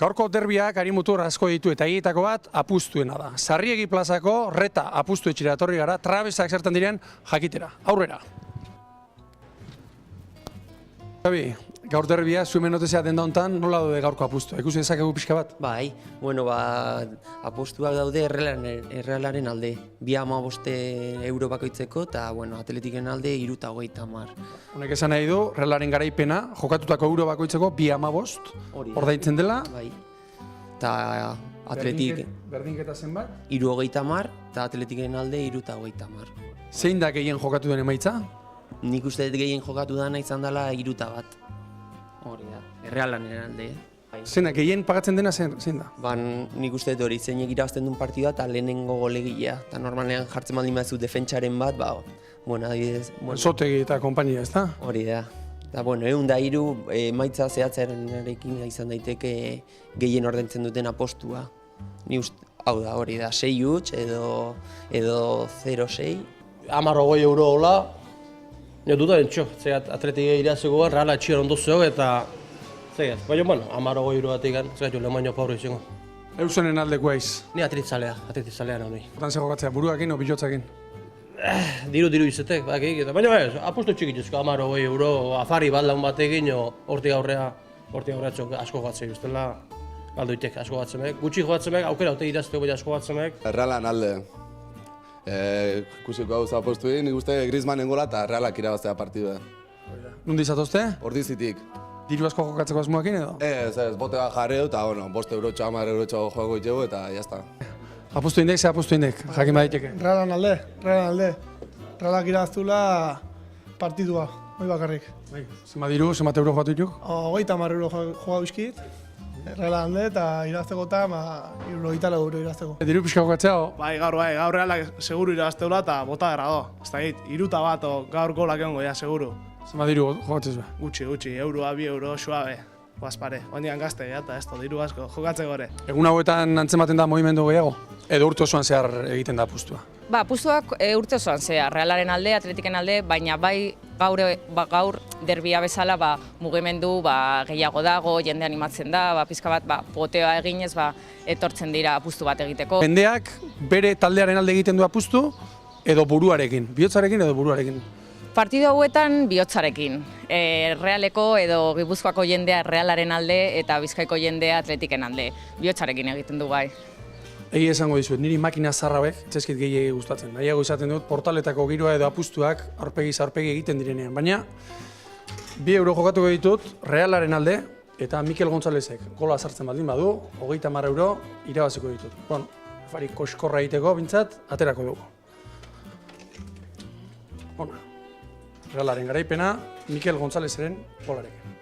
Gaurko derbiak harimutur asko ditu eta hietako bat apustuena da. Sarriegi plazako reta apustu etxera etorri gara, trabesak zertan diren jakitera. Aurrera. Gabi, gaur derbia, zuen notezea denda hontan, nola daude gaurko apustu? Ikusi dezakegu pixka bat? Bai, apustuak daude errealaren alde. 2,15 euro bakoitzeko eta atletiken alde 3,30. Honek esan nahi du, realaren garaipena, jokatutako euro bakoitzeko 2,15 ordaintzen dela. Bai. Eta atletik berdinketa zenbat? 3,30 eta atletiken alde 3,30. Zein da gehien jokatu den emaitza? Nik uste dut gehien jokatu dana izan dela 3,1. Hori da, errealaren alde. Zein da, gehien pagatzen dena zein da? Nik uste dut hori zeinek irabazten duen partidua eta lehenengo golegilea. Eta normalean jartzen baldin baduzu defentsaren bat, adibidez... Zotegi eta konpainia, ez da? Hori da. Eta, 103 emaitza zehatzarekin izan daiteke gehien ordaintzen duten apostua. Hau da, hori da, 6 huts edo 0,6. 10-20 euro hola, nio duda entxo, atletik irazeko Reala etxian ondo zeok eta zegaz. Baina, 10-20 euro batik gan, zegaz jo lehen pauro izango. Eusenen aldeko aiz. Ni atletzalea nahi. Hortan ze jokatzea, buruakin o bilotzakin? Diru izetek, bakik, eta baina apustu txikituzko 10-20 euro, afari bat laun batekin, hortik aurrea asko jokatzea ustela, galdoitek asko jokatzea gutxi jokatzea aukera haute irazteko baina asko jokatzea Realan alde. Ikusiko hau zapostu egin, nik uste Griezmannen gola eta Realak irabaztea partidua. Nundi zatozte? Ordizitik. Diru asko jokatzeko asmoakin edo? Ez, bote bat jarreu eta 5 eurotxo, 10 eurotxo joako itxegu eta jazta. Apustu indek, ze apustu indek, jakin baditeke. Realan alde. Realak irabaztula partidua, hoi bakarrik. Zema diru, zenbat euro jokatu dituk? 30 euro joa bizkit. Realan alde eta irabazteko eta 30 euro irabazteko. Diru pixka jokatzea o? Bai, gaur Realak seguru irabazteula eta bota gara do. Ez da hit, 3 o gaur golak egongo ja, seguru. Zema diru jokatzez be? Gutxi, euroa, 2 euro, suabe. Guazpare, ondian gazte, eta ez diru asko, jokatzeko gore. Egun hauetan antzematen da movimendu gehiago? Edo urte osoan zehar egiten da apustua? Apustuak urte osoan zehar, Realaren alde, atletiken alde, baina bai gaur derbia bezala mugimendu gehiago dago, jende animatzen da, pizka bat poteoa eginez etortzen dira apustu bat egiteko. Jendeak bere taldearen alde egiten du apustu edo buruarekin, bihotzarekin edo buruarekin? Partidu hauetan bihotzarekin. Realeko edo Gipuzkoako jendea Realaren alde eta Bizkaiko jendea atletiken alde. Bihotzarekin egiten du bai. Egi esango dizuet, niri makina zarrabek txeskit gehiagi gustatzen. Nahiago izaten dut portaletako giroa edo apustuak aurpegi egiten direnean. Baina 2 euro jokatuko ditut Realaren alde eta Mikel Gonzalezek gola sartzen baldin badu, 30 euro irabaziko ditut. Afari koskorra egiteko bintzat, aterako dugu. Realaren garaipena Mikel Gonzalezeren golarekin.